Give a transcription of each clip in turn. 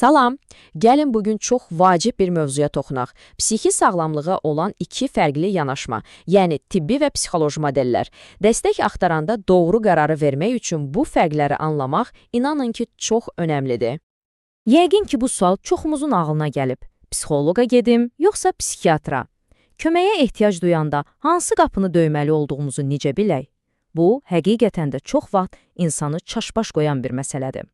Salam, gəlin bugün çox vacib bir mövzuya toxunaq. Psixi sağlamlığa olan iki fərqli yanaşma, yəni tibbi və psixoloji modellər. Dəstək axtaranda doğru qərarı vermək üçün bu fərqləri anlamaq, inanın ki, çox önəmlidir. Yəqin ki, bu sual çoxumuzun ağlına gəlib. Psixoloqa gedim, yoxsa psixiatra? Köməyə ehtiyac duyanda hansı qapını döyməli olduğumuzu necə bilək? Bu, həqiqətən də çox vaxt insanı çaşbaş qoyan bir məsələdir.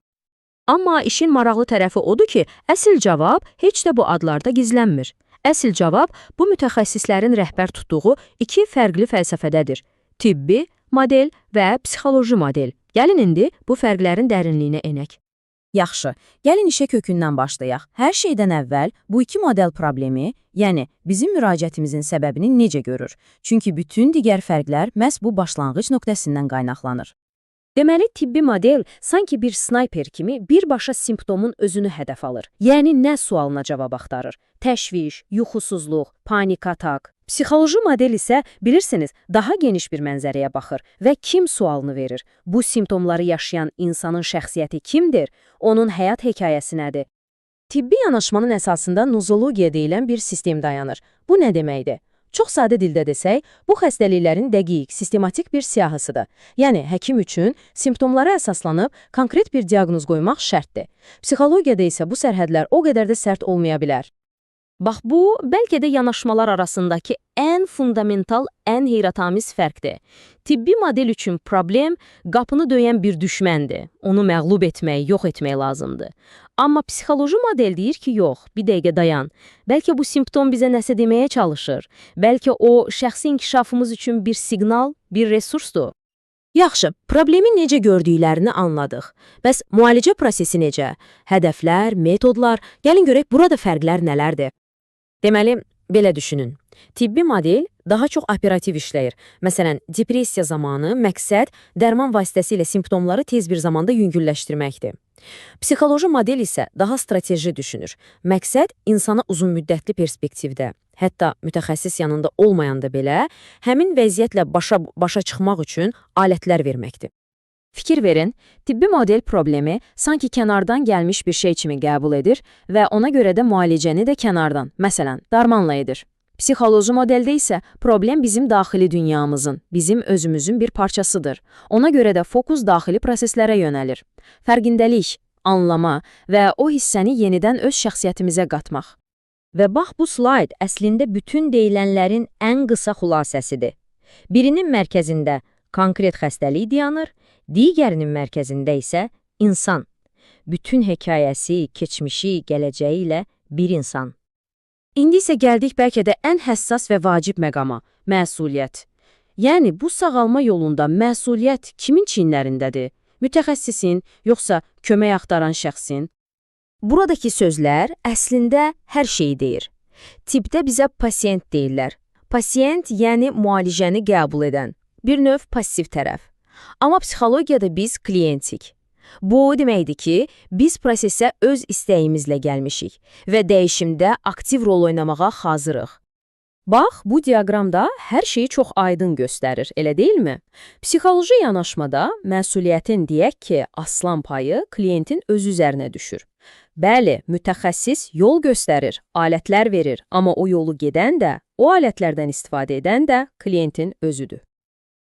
Amma işin maraqlı tərəfi odur ki, əsl cavab heç də bu adlarda gizlənmir. Əsl cavab bu mütəxəssislərin rəhbər tutduğu iki fərqli fəlsəfədədir. Tibbi model və psixoloji model. Gəlin indi bu fərqlərin dərinliyinə enək. Yaxşı, gəlin işə kökündən başlayaq. Hər şeydən əvvəl bu iki model problemi, yəni bizim müraciətimizin səbəbini necə görür? Çünki bütün digər fərqlər məhz bu başlanğıc nöqtəsindən qaynaqlanır. Deməli, tibbi model sanki bir snayper kimi birbaşa simptomun özünü hədəf alır. Yəni, nə sualına cavab axtarır? Təşviş, yuxusuzluq, panik atak. Psixoloji model isə, bilirsiniz, daha geniş bir mənzərəyə baxır və kim sualını verir? Bu simptomları yaşayan insanın şəxsiyyəti kimdir? Onun həyat hekayəsi nədir? Tibbi yanaşmanın əsasında nozologiya deyilən bir sistem dayanır. Bu nə deməkdir? Çox sadə dildə desək, bu xəstəliklərin dəqiq, sistematik bir siyahısıdır. Yəni, həkim üçün simptomlara əsaslanıb konkret bir diaqnoz qoymaq şərtdir. Psixologiyada isə bu sərhədlər o qədər də sərt olmaya bilər. Bax, bu, bəlkə də yanaşmalar arasındakı ən fundamental, ən heyrətamiz fərqdir. Tibbi model üçün problem qapını döyən bir düşməndir. Onu məğlub etmək, yox etmək lazımdır. Amma psixoloji model deyir ki, yox, bir dəqiqə dayan. Bəlkə bu simptom bizə nəsə deməyə çalışır. Bəlkə o, şəxsi inkişafımız üçün bir siqnal, bir resursdur. Yaxşı, problemi necə gördüklərini anladıq. Bəs müalicə prosesi necə? Hədəflər, metodlar, gəlin görək burada fərqlər nələrdir? Deməli, belə düşünün. Tibbi model daha çox operativ işləyir. Məsələn, depressiya zamanı məqsəd dərman vasitəsilə simptomları tez bir zamanda yüngülləşdirməkdir. Psixoloji model isə daha strateji düşünür. Məqsəd insana uzunmüddətli perspektivdə, hətta mütəxəssis yanında olmayanda belə, həmin vəziyyətlə başa çıxmaq üçün alətlər verməkdir. Fikir verin, tibbi model problemi sanki kənardan gəlmiş bir şey kimi qəbul edir və ona görə də müalicəni də kənardan, məsələn, darmanla edir. Psixoloji modeldə isə problem bizim daxili dünyamızın, bizim özümüzün bir parçasıdır. Ona görə də fokus daxili proseslərə yönəlir. Fərqindəlik, anlama və o hissəni yenidən öz şəxsiyyətimizə qatmaq. Və bax, bu slayd əslində bütün deyilənlərin ən qısa xülasəsidir. Birinin mərkəzində konkret xəstəlik dayanır, digərinin mərkəzində isə insan. Bütün hekayəsi, keçmişi, gələcəyi ilə bir insan. İndi isə gəldik bəlkə də ən həssas və vacib məqama, məsuliyyət. Yəni, bu sağalma yolunda məsuliyyət kimin çiyinlərindədir? Mütəxəssisin, yoxsa kömək axtaran şəxsin? Buradakı sözlər əslində hər şeyi deyir. Tibbdə bizə pasient deyirlər. Pasient, yəni müalicəni qəbul edən. Bir növ passiv tərəf. Amma psixologiyada biz klientik. Bu o deməkdir ki, biz prosesə öz istəyimizlə gəlmişik və dəyişimdə aktiv rol oynamağa hazırıq. Bax, bu diaqramda hər şeyi çox aydın göstərir, elə deyilmi? Psixoloji yanaşmada məsuliyyətin deyək ki, aslan payı klientin özü üzərinə düşür. Bəli, mütəxəssis yol göstərir, alətlər verir, amma o yolu gedən də, o alətlərdən istifadə edən də klientin özüdür.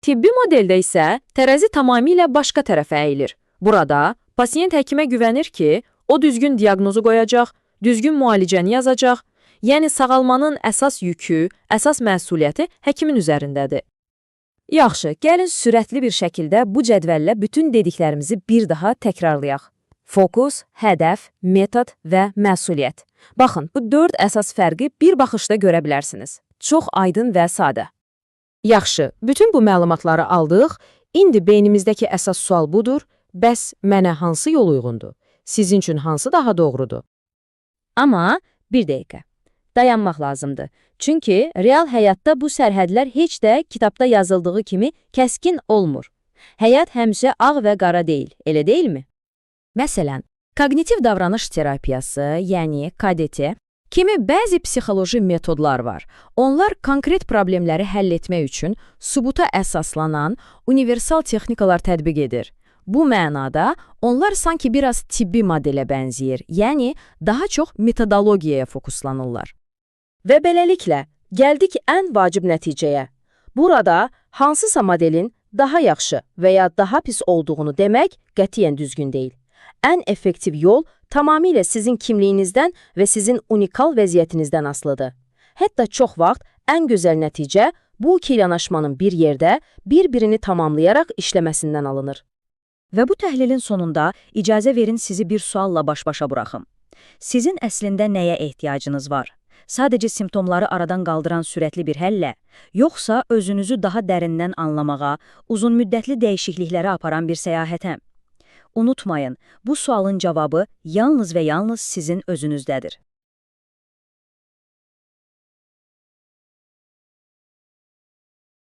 Tibbi modeldə isə tərəzi tamamilə başqa tərəfə əyilir. Burada pasient həkimə güvənir ki, o düzgün diaqnozu qoyacaq, düzgün müalicəni yazacaq, yəni sağalmanın əsas yükü, əsas məsuliyyəti həkimin üzərindədir. Yaxşı, gəlin sürətli bir şəkildə bu cədvəllə bütün dediklərimizi bir daha təkrarlayaq. Fokus, hədəf, metod və məsuliyyət. Baxın, bu 4 əsas fərqi bir baxışda görə bilərsiniz. Çox aydın və sadə. Yaxşı, bütün bu məlumatları aldıq. İndi beynimizdəki əsas sual budur. Bəs mənə hansı yol uyğundur? Sizin üçün hansı daha doğrudur? Amma bir dəqiqə. Dayanmaq lazımdır. Çünki real həyatda bu sərhədlər heç də kitabda yazıldığı kimi kəskin olmur. Həyat həmişə ağ və qara deyil, elə deyilmi? Məsələn, kognitiv davranış terapiyası, yəni KDT, kimi bəzi psixoloji metodlar var. Onlar konkret problemləri həll etmək üçün sübuta əsaslanan universal texnikalar tətbiq edir. Bu mənada onlar sanki biraz tibbi modelə bənzəyir, yəni daha çox metodologiyaya fokuslanırlar. Və beləliklə, gəldik ən vacib nəticəyə. Burada hansısa modelin daha yaxşı və ya daha pis olduğunu demək qətiyyən düzgün deyil. Ən effektiv yol tamamilə sizin kimliyinizdən və sizin unikal vəziyyətinizdən asılıdır. Hətta çox vaxt ən gözəl nəticə bu iki yanaşmanın bir yerdə bir-birini tamamlayaraq işləməsindən alınır. Və bu təhlilin sonunda icazə verin sizi bir sualla baş-başa buraxım. Sizin əslində nəyə ehtiyacınız var? Sadəcə simptomları aradan qaldıran sürətli bir həllə, yoxsa özünüzü daha dərindən anlamağa, uzunmüddətli dəyişikliklərə aparan bir səyahətə? Unutmayın, bu sualın cavabı yalnız və yalnız sizin özünüzdədir.